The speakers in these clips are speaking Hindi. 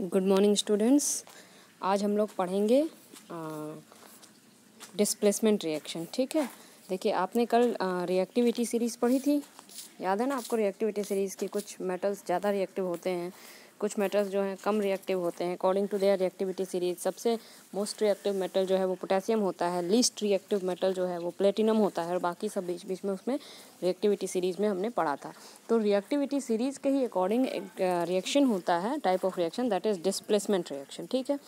Good morning students. आज हम लोग पढ़ेंगे डिस्प्लेसमेंट रिएक्शन। ठीक है, देखिए आपने कल रिएक्टिविटी सीरीज़ पढ़ी थी, याद है ना आपको? रिएक्टिविटी सीरीज़ की कुछ मेटल्स ज़्यादा रिएक्टिव होते हैं, कुछ मेटल्स जो हैं कम रिएक्टिव होते हैं according to their reactivity series. सबसे मोस्ट रिएक्टिव मेटल जो है वो पोटेशियम होता है, लीस्ट रिएक्टिव मेटल जो है वो प्लेटिनम होता है, और बाकी सब बीच बीच में उसमें रिएक्टिविटी सीरीज़ में हमने पढ़ा था। तो रिएक्टिविटी सीरीज़ के ही अकॉर्डिंग एक रिएक्शन होता है, type of reaction, that is displacement reaction. ठीक है,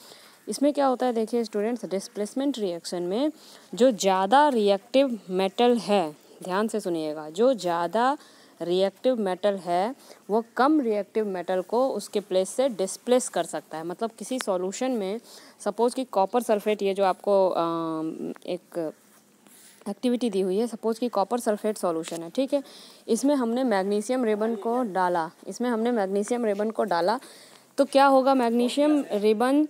इसमें क्या होता है, देखिए स्टूडेंट्स, डिस्प्लेसमेंट रिएक्शन में जो ज़्यादा रिएक्टिव मेटल है, ध्यान से सुनिएगा, जो ज़्यादा रिएक्टिव मेटल है वो कम रिएक्टिव मेटल को उसके प्लेस से डिस्प्लेस कर सकता है। मतलब किसी सॉल्यूशन में सपोज़ कि कॉपर सल्फेट, ये जो आपको एक एक्टिविटी दी हुई है, सपोज़ कि कॉपर सल्फेट सॉल्यूशन है, ठीक है, इसमें हमने मैग्नीशियम रिबन को डाला, तो क्या होगा? मैग्नीशियम रिबन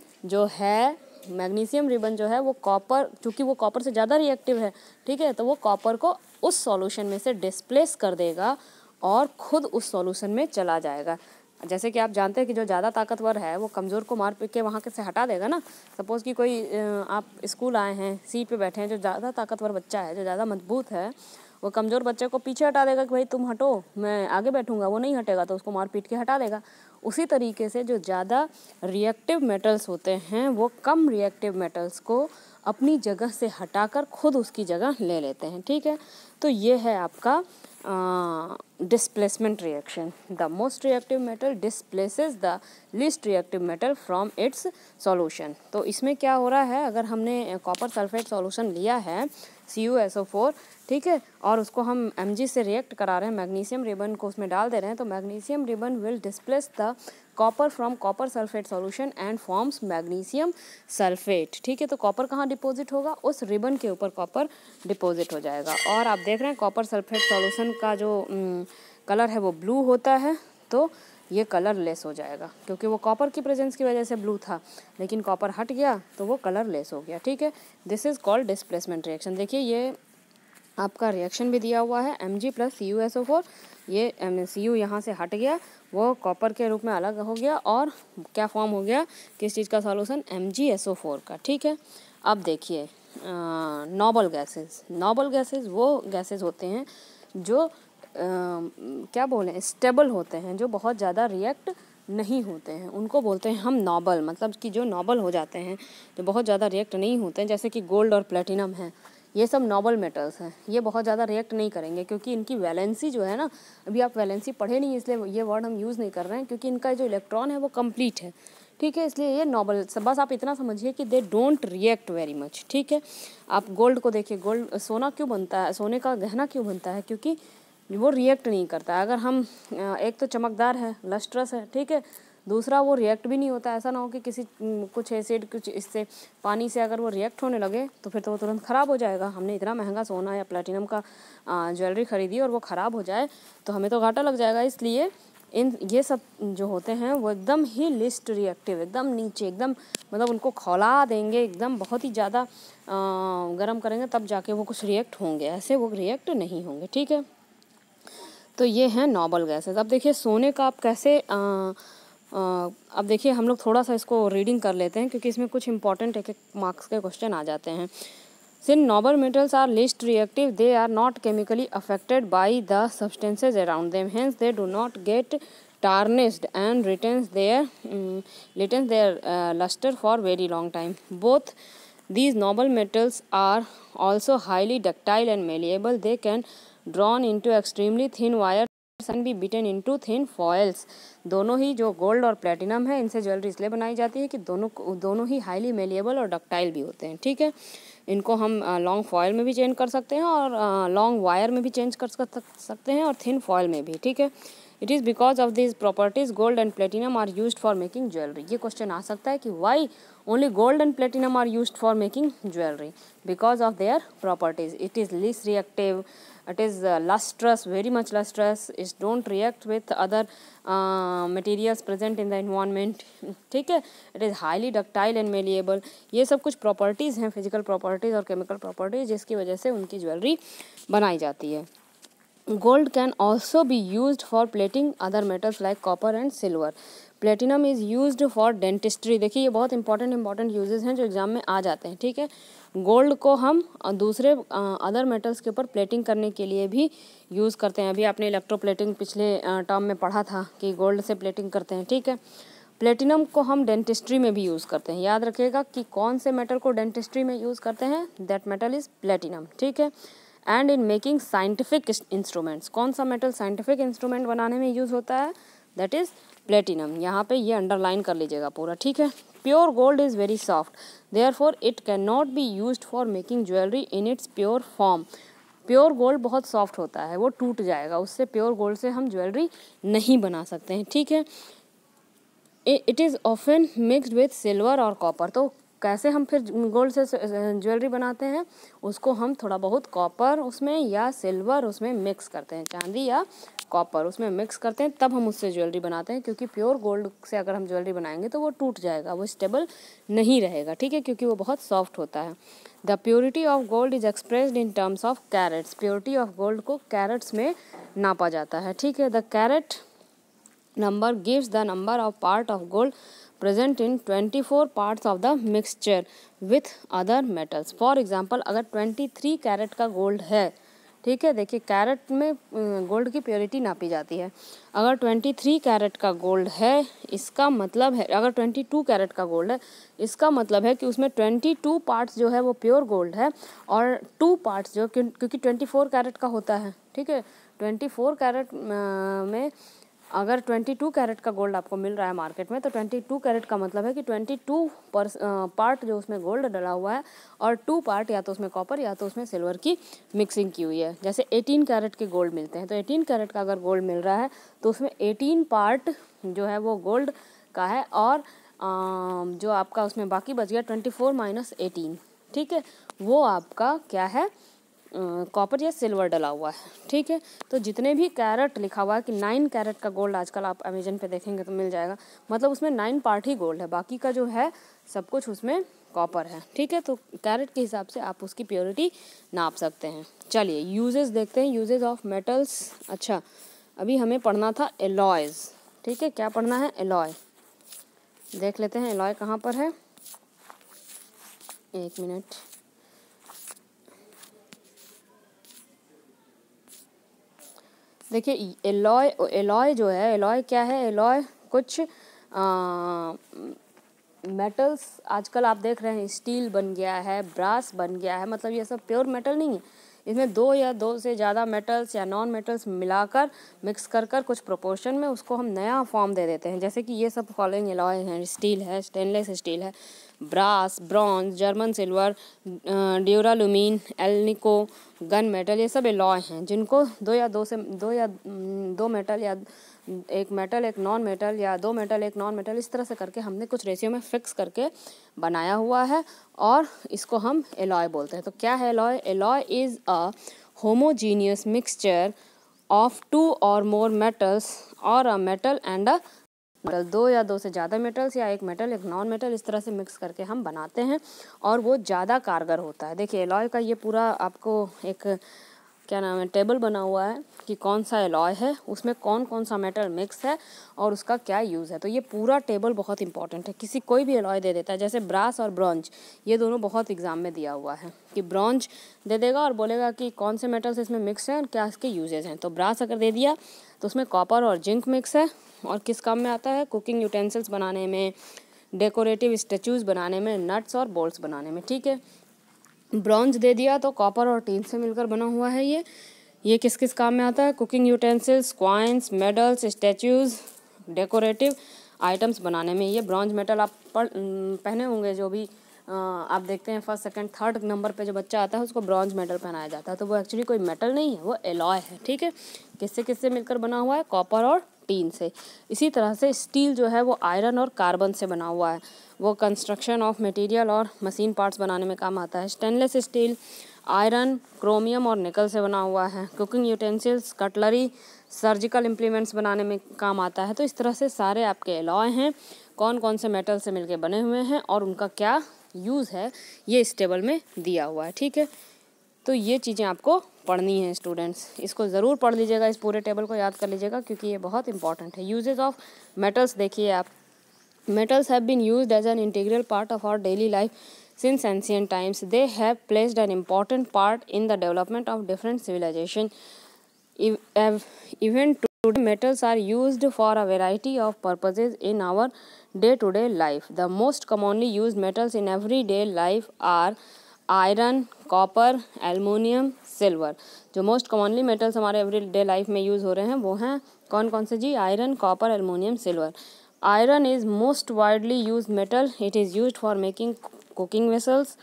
जो है वो कॉपर, चूँकि वो कॉपर से ज़्यादा रिएक्टिव है, ठीक है, तो वो कॉपर को उस सॉल्यूशन में से डिस्प्लेस कर देगा और ख़ुद उस सॉल्यूशन में चला जाएगा। जैसे कि आप जानते हैं कि जो ज़्यादा ताकतवर है वो कमज़ोर को मार के वहाँ से हटा देगा ना। सपोज़ कि कोई आप स्कूल आए हैं, सीट पे बैठे हैं, जो ज़्यादा ताकतवर बच्चा है, जो ज़्यादा मजबूत है, वो कमज़ोर बच्चे को पीछे हटा देगा कि भाई तुम हटो, मैं आगे बैठूंगा। वो नहीं हटेगा तो उसको मार पीट के हटा देगा। उसी तरीके से जो ज़्यादा रिएक्टिव मेटल्स होते हैं वो कम रिएक्टिव मेटल्स को अपनी जगह से हटाकर खुद उसकी जगह ले लेते हैं। ठीक है, तो ये है आपका displacement reaction. The most reactive metal displaces the least reactive metal from its solution. तो इसमें क्या हो रहा है, अगर हमने कॉपर सल्फेट सॉल्यूशन लिया है CuSO4, ठीक है, और उसको हम Mg से रिएक्ट करा रहे हैं, मैग्नीशियम रिबन को उसमें डाल दे रहे हैं, तो magnesium ribbon will displace the copper from copper sulphate solution and forms magnesium sulphate. ठीक है, तो कॉपर कहाँ डिपॉजिट होगा? उस रिबन के ऊपर कॉपर डिपॉजिट हो जाएगा। और आप देख रहे हैं कॉपर सल्फेट सॉल्यूशन का जो कलर है वो ब्लू होता है, तो ये कलर लेस हो जाएगा, क्योंकि वो कॉपर की प्रेजेंस की वजह से ब्लू था, लेकिन कॉपर हट गया तो वो कलर लेस हो गया। ठीक है, this is called displacement reaction. देखिए ये आपका रिएक्शन भी दिया हुआ है, Mg प्लस CuSO4, ये Cu यहाँ से हट गया, वो कॉपर के रूप में अलग हो गया, और क्या फॉर्म हो गया, किस चीज़ का सॉल्यूशन? MgSO4 का। ठीक है, अब देखिए नोबल गैसेस वो गैसेस होते हैं जो क्या बोलें, स्टेबल होते हैं, जो बहुत ज़्यादा रिएक्ट नहीं होते हैं, उनको बोलते हैं हम नोबल। मतलब कि जो नोबल हो जाते हैं, जो बहुत ज़्यादा रिएक्ट नहीं होते हैं, जैसे कि गोल्ड और प्लेटिनम है, ये सब नोबल मेटल्स हैं। ये बहुत ज़्यादा रिएक्ट नहीं करेंगे, क्योंकि इनकी वैलेंसी जो है ना, अभी आप वैलेंसी पढ़े नहीं, इसलिए ये वर्ड हम यूज़ नहीं कर रहे हैं, क्योंकि इनका जो इलेक्ट्रॉन है वो कंप्लीट है। ठीक है, इसलिए ये नोबल, बस आप इतना समझिए कि they don't react very much. ठीक है, आप गोल्ड को देखिए, गोल्ड, सोना क्यों बनता है, सोने का गहना क्यों बनता है? क्योंकि वो रिएक्ट नहीं करता। अगर हम एक तो चमकदार है, लस्ट्रस है, ठीक है, दूसरा वो रिएक्ट भी नहीं होता। ऐसा ना हो कि किसी कुछ एसिड, कुछ इससे पानी से अगर वो रिएक्ट होने लगे तो फिर तो वो तुरंत ख़राब हो जाएगा। हमने इतना महंगा सोना या प्लेटिनम का ज्वेलरी ख़रीदी और वो ख़राब हो जाए तो हमें तो घाटा लग जाएगा। इसलिए ये सब जो होते हैं वो एकदम ही लिस्ट रिएक्टिव, एकदम नीचे, एकदम मतलब उनको खौला देंगे, एकदम बहुत ही ज़्यादा गर्म करेंगे तब जाके वो कुछ रिएक्ट होंगे, ऐसे वो रिएक्ट नहीं होंगे। ठीक है, तो ये हैं नोबल गैसेस। अब देखिए सोने का आप कैसे अब देखिए हम लोग थोड़ा सा इसको रीडिंग कर लेते हैं, क्योंकि इसमें कुछ इंपॉर्टेंट एक मार्क्स के क्वेश्चन आ जाते हैं। Since noble metals are least reactive, they are not chemically affected by the substances around them. Hence, they do not get tarnished and retains their luster for very long time. Both these noble metals are also highly ductile and malleable. They can drawn into extremely thin wires and be beaten into thin foils. दोनों ही जो गोल्ड और प्लेटिनम है, इनसे ज्वेलरी इसलिए बनाई जाती है कि दोनों ही हाईली मेलिएबल और डक्टाइल भी होते हैं। ठीक है, इनको हम लॉन्ग फॉयल में भी चेंज कर सकते हैं और लॉन्ग वायर में भी चेंज कर सकते हैं और थिन फॉयल में भी। ठीक है, it is because of this properties gold and platinum are used for making jewellery. ये क्वेश्चन आ सकता है कि why only gold and platinum are used for making jewelry? Because of their properties. It is least reactive, it is lustrous, very much lustrous, it don't react with other materials present in the environment. ठीक है, it is highly ductile and malleable. ये सब कुछ प्रॉपर्टीज़ हैं, फिजिकल प्रॉपर्टीज़ और केमिकल प्रॉपर्टीज़, जिसकी वजह से उनकी ज्वेलरी बनाई जाती है। Gold can also be used for plating other metals like copper and silver. Platinum is used for dentistry. देखिए ये बहुत इंपॉर्टेंट यूजेस हैं जो एग्जाम में आ जाते हैं, ठीक है। गोल्ड को हम दूसरे अदर मेटल्स के ऊपर प्लेटिंग करने के लिए भी यूज़ करते हैं। अभी आपने इलेक्ट्रोप्लेटिंग पिछले टर्म में पढ़ा था कि गोल्ड से प्लेटिंग करते हैं, ठीक है। प्लेटिनम को हम डेंटिस्ट्री में भी यूज़ करते हैं। याद रखिएगा कि कौन से मेटल को डेंटिस्ट्री में यूज़ करते हैं, दैट मेटल इज़ प्लेटिनम, ठीक है। And in making scientific instruments, कौन सा मेटल साइंटिफिक इंस्ट्रूमेंट बनाने में यूज़ होता है, दैट इज़ प्लेटिनम। यहाँ पे ये अंडरलाइन कर लीजिएगा पूरा, ठीक है। Pure gold is very soft, therefore it can not be used for making jewellery in its pure form. Pure gold बहुत सॉफ्ट होता है, वो टूट जाएगा, उससे प्योर गोल्ड से हम ज्वेलरी नहीं बना सकते हैं, ठीक है। It is often mixed with silver और कॉपर। तो कैसे हम फिर गोल्ड से ज्वेलरी बनाते हैं, उसको हम थोड़ा बहुत कॉपर उसमें या सिल्वर उसमें मिक्स करते हैं, चांदी या कॉपर उसमें मिक्स करते हैं, तब हम उससे ज्वेलरी बनाते हैं। क्योंकि प्योर गोल्ड से अगर हम ज्वेलरी बनाएंगे तो वो टूट जाएगा, वो स्टेबल नहीं रहेगा, ठीक है, क्योंकि वो बहुत सॉफ्ट होता है। The purity of gold is expressed in terms of carats. Purity of gold को कैरेट्स में नापा जाता है, ठीक है। The carat number gives the number of part of gold present in 24 parts of the mixture with other metals. For example, अगर 23 कैरेट का गोल्ड है, ठीक है, देखिए कैरेट में गोल्ड की प्योरिटी नापी जाती है। अगर 23 कैरेट का गोल्ड है, इसका मतलब है, अगर 22 कैरेट का गोल्ड है, इसका मतलब है कि उसमें 22 पार्ट्स जो है वो प्योर गोल्ड है, और 2 पार्ट्स जो, क्योंकि 24 कैरेट का होता है, ठीक है। 24 कैरेट में अगर 22 कैरेट का गोल्ड आपको मिल रहा है मार्केट में, तो 22 कैरेट का मतलब है कि 22 पार्ट जो उसमें गोल्ड डला हुआ है, और 2 पार्ट या तो उसमें कॉपर या तो उसमें सिल्वर की मिक्सिंग की हुई है। जैसे 18 कैरेट के गोल्ड मिलते हैं, तो 18 कैरेट का अगर गोल्ड मिल रहा है तो उसमें 18 पार्ट जो है वो गोल्ड का है, और जो आपका उसमें बाकी बच गया 24 - 18, ठीक है, वो आपका क्या है, कॉपर या सिल्वर डला हुआ है, ठीक है। तो जितने भी कैरेट लिखा हुआ है कि 9 कैरेट का गोल्ड आजकल आप अमेजन पे देखेंगे तो मिल जाएगा, मतलब उसमें 9 पार्ट ही गोल्ड है, बाकी का जो है सब कुछ उसमें कॉपर है, ठीक है। तो कैरेट के हिसाब से आप उसकी प्योरिटी नाप सकते हैं। चलिए यूजेस देखते हैं, यूजेस ऑफ मेटल्स। अच्छा, अभी हमें पढ़ना था एलॉयज़, ठीक है। क्या पढ़ना है, एलॉय। देख लेते हैं एलॉय कहाँ पर है, एक मिनट। देखिए एलॉय जो है, एलॉय क्या है, एलॉय कुछ मेटल्स आजकल आप देख रहे हैं, स्टील बन गया है, ब्रास बन गया है, मतलब ये सब प्योर मेटल नहीं है। इसमें 2 या 2 से ज़्यादा मेटल्स या नॉन मेटल्स मिलाकर मिक्स कर कुछ प्रोपोर्शन में उसको हम नया फॉर्म दे देते हैं। जैसे कि ये सब फॉलोइंग एलॉय हैं, स्टील है, स्टेनलेस स्टील है, brass, bronze, German silver, duralumin, alnico, gun metal, ये सब एलॉय हैं जिनको 2 मेटल या एक मेटल एक नॉन मेटल या 2 मेटल एक नॉन मेटल, इस तरह से करके हमने कुछ रेशियो में फिक्स करके बनाया हुआ है, और इसको हम एलॉय बोलते हैं। तो क्या है alloy? Alloy is a homogeneous mixture of 2 और मोर मेटल्स और a metal and a metal. 2 या 2 से ज़्यादा मेटल्स या एक मेटल एक नॉन मेटल, इस तरह से मिक्स करके हम बनाते हैं, और वो ज़्यादा कारगर होता है। देखिए एलॉय का ये पूरा आपको एक क्या नाम है, टेबल बना हुआ है कि कौन सा एलॉय है, उसमें कौन कौन सा मेटल मिक्स है और उसका क्या यूज़ है। तो ये पूरा टेबल बहुत इंपॉर्टेंट है। किसी कोई भी एलॉय दे देता है, जैसे ब्रास और ब्रॉन्ज, ये दोनों बहुत एग्जाम में दिया हुआ है कि ब्रॉन्ज दे देगा और बोलेगा कि कौन से मेटल्स इसमें मिक्स हैं और क्या इसके यूजेज हैं। तो ब्रास अगर दे दिया तो उसमें कॉपर और जिंक मिक्स है, और किस काम में आता है, कुकिंग यूटेंसिल्स बनाने में, डेकोरेटिव स्टैचूज़ बनाने में, नट्स और बोल्ट्स बनाने में, ठीक है। ब्रॉन्ज दे दिया तो कॉपर और टीन से मिलकर बना हुआ है ये किस किस काम में आता है, cooking utensils, coins, medals, statues, decorative items बनाने में। ये ब्रॉन्ज मेटल आप पहने होंगे, जो भी आप देखते हैं 1st, 2nd, 3rd नंबर पे जो बच्चा आता है उसको ब्रॉन्ज मेटल पहनाया जाता है, तो वो एक्चुअली कोई मेटल नहीं है, वो एलॉय है, ठीक है। किससे किससे मिलकर बना हुआ है, कॉपर और टीन से। इसी तरह से स्टील जो है वो आयरन और कार्बन से बना हुआ है, वो कंस्ट्रक्शन ऑफ मटेरियल और मशीन पार्ट्स बनाने में काम आता है। स्टेनलेस स्टील आयरन, क्रोमियम और निकल से बना हुआ है। Cooking utensils, cutlery, surgical implements बनाने में काम आता है। तो इस तरह से सारे आपके एलॉय हैं, कौन कौन से मेटल से मिलके बने हुए हैं और उनका क्या यूज़ है, ये इस टेबल में दिया हुआ है, ठीक है। तो ये चीज़ें आपको पढ़नी है स्टूडेंट्स, इसको ज़रूर पढ़ लीजिएगा, इस पूरे टेबल को याद कर लीजिएगा क्योंकि ये बहुत इंपॉर्टेंट है। यूजेज ऑफ मेटल्स देखिए आप, metals have been used as an integral part of our daily life since ancient times. They have played an important part in the development of different civilizations. Even today, metals are used for a variety of purposes in our day-to-day life. The most commonly used metals in everyday life are iron, copper, aluminium, silver. जो मोस्ट कॉमनली मेटल्स हमारे एवरीडे लाइफ में यूज़ हो रहे हैं वो हैं कौन कौन से जी? Iron, copper, aluminium, silver. Iron is most widely use metal. It is used for making cooking vessels,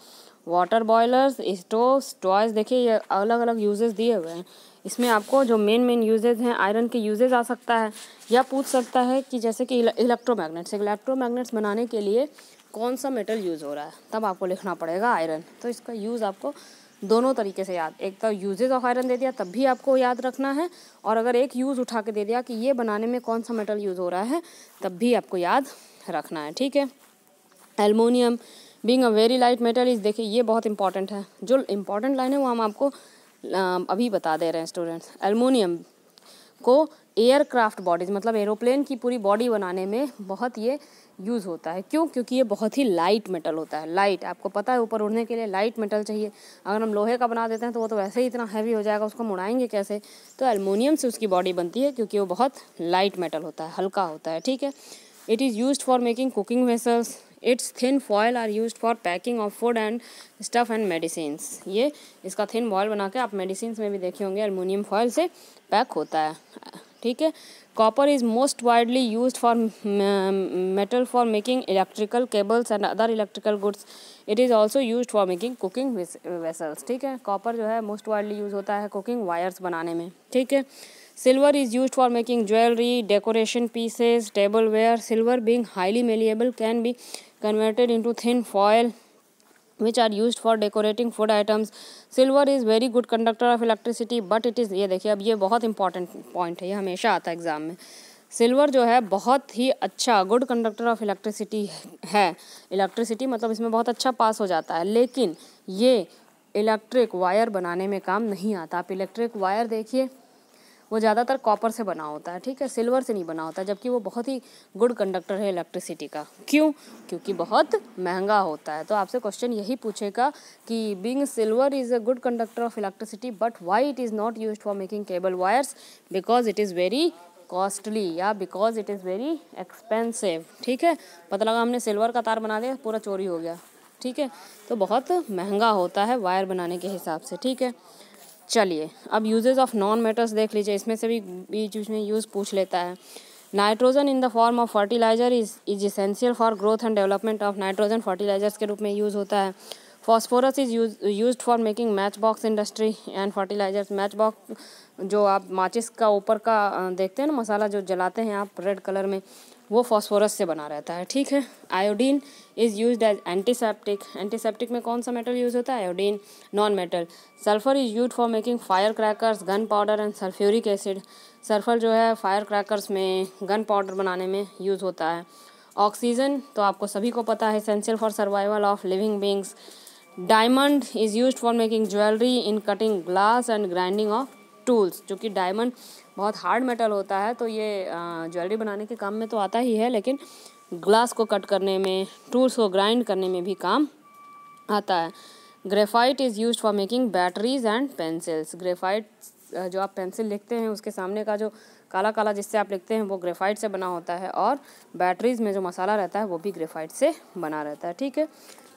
water boilers, stoves, toys. देखिए ये अलग अलग यूजेस दिए हुए हैं। इसमें आपको जो मेन यूजेस हैं आयरन के यूजेस आ सकता है, या पूछ सकता है कि जैसे कि इलेक्ट्रोमैग्नेट्स बनाने के लिए कौन सा मेटल यूज़ हो रहा है, तब आपको लिखना पड़ेगा आयरन। तो इसका यूज़ आपको दोनों तरीके से याद, एक तो यूजेस ऑफ आयरन दे दिया तब भी आपको याद रखना है, और अगर एक यूज़ उठा के दे दिया कि ये बनाने में कौन सा मेटल यूज़ हो रहा है तब भी आपको याद रखना है, ठीक है। Aluminium being a very light metal is, देखिए ये बहुत इंपॉर्टेंट है, जो इम्पॉर्टेंट लाइन है वो हम आपको अभी बता दे रहे हैं स्टूडेंट्स। एल्युमिनियम को एयरक्राफ्ट बॉडीज़ मतलब एरोप्लेन की पूरी बॉडी बनाने में बहुत ये यूज़ होता है। क्यों? क्योंकि ये बहुत ही लाइट मेटल होता है। लाइट, आपको पता है ऊपर उड़ने के लिए लाइट मेटल चाहिए। अगर हम लोहे का बना देते हैं तो वो तो वैसे ही इतना हैवी हो जाएगा, उसको मुड़ाएंगे कैसे? तो एल्युमिनियम से उसकी बॉडी बनती है क्योंकि वो बहुत लाइट मेटल होता है, हल्का होता है, ठीक है। It is used for making cooking vessels. Its thin foil are used for packing of food and stuff and medicines. ये इसका थिन फॉयल बना के आप मेडिसिन्स में भी देखे होंगे एल्युमिनियम फॉयल से पैक होता है, ठीक है। Copper is most widely used for metal for making electrical cables and other electrical goods. It is also used for making cooking vessels, ठीक है। कॉपर जो है मोस्ट वाइडली यूज़ होता है कुकिंग वायर्स बनाने में, ठीक है। Silver is used for making jewelry, decoration pieces, tableware. Silver being highly malleable can be converted into thin foil which are used for decorating food items. Silver is very good conductor of electricity but it is, ये देखिए अब ये बहुत इंपॉर्टेंट पॉइंट है, ये हमेशा आता है एग्जाम में। सिल्वर जो है बहुत ही अच्छा गुड कंडक्टर ऑफ इलेक्ट्रिसिटी है। इलेक्ट्रिसिटी मतलब इसमें बहुत अच्छा पास हो जाता है, लेकिन ये इलेक्ट्रिक वायर बनाने में काम नहीं आता। आप इलेक्ट्रिक वायर देखिए वो ज़्यादातर कॉपर से बना होता है, ठीक है, सिल्वर से नहीं बना होता, जबकि वो बहुत ही गुड कंडक्टर है इलेक्ट्रिसिटी का। क्यों? क्योंकि बहुत महंगा होता है। तो आपसे क्वेश्चन यही पूछेगा कि being silver is a good conductor of electricity but why it is not used for making cable wires? Because it is very costly या because it is very expensive, ठीक है। पता लगा हमने सिल्वर का तार बना दिया, पूरा चोरी हो गया, ठीक है। तो बहुत महंगा होता है वायर बनाने के हिसाब से, ठीक है। चलिए अब यूजेस ऑफ नॉन मेटल्स देख लीजिए, इसमें से भी बीच में यूज़ पूछ लेता है। Nitrogen in the form of fertiliser is essential for growth and development of nitrogen, fertilisers के रूप में यूज़ होता है। Phosphorus is used for making match box industry and fertilisers. Match box जो आप माचिस का ऊपर का देखते हैं ना मसाला जो जलाते हैं आप रेड कलर में, वो फॉस्फोरस से बना रहता है, ठीक है। Iodine is used as antiseptic. Antiseptic में कौन सा मेटल यूज़ होता है? Iodine, non metal. Sulphur is used for making fire crackers, gun powder and sulphuric acid. Sulphur जो है फायर क्रैकर्स में, गन पाउडर बनाने में यूज़ होता है। ऑक्सीजन तो आपको सभी को पता है, essential for survival of living beings. Diamond is used for making jewellery, in cutting glass and grinding of tools. जो कि डायमंड बहुत हार्ड मेटल होता है तो ये ज्वेलरी बनाने के काम में तो आता ही है, लेकिन ग्लास को कट करने में, टूल्स को ग्राइंड करने में भी काम आता है। Graphite is used for making batteries and pencils. Graphite जो आप पेंसिल लिखते हैं उसके सामने का जो काला काला जिससे आप लिखते हैं वो ग्रेफाइट से बना होता है, और बैटरीज में जो मसाला रहता है वो भी ग्रेफाइट से बना रहता है, ठीक है।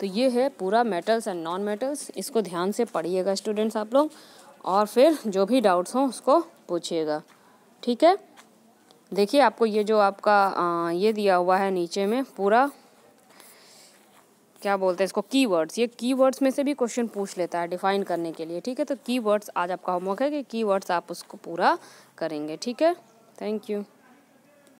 तो ये है पूरा मेटल्स एंड नॉन मेटल्स, इसको ध्यान से पढ़िएगा स्टूडेंट्स आप लोग, और फिर जो भी डाउट्स हों उसको पूछिएगा, ठीक है। देखिए आपको ये जो आपका ये दिया हुआ है नीचे में पूरा क्या बोलते हैं इसको, कीवर्ड्स। ये कीवर्ड्स में से भी क्वेश्चन पूछ लेता है डिफाइन करने के लिए, ठीक है। तो कीवर्ड्स आज आपका होमवर्क है कि कीवर्ड्स आप उसको पूरा करेंगे, ठीक है। Thank you.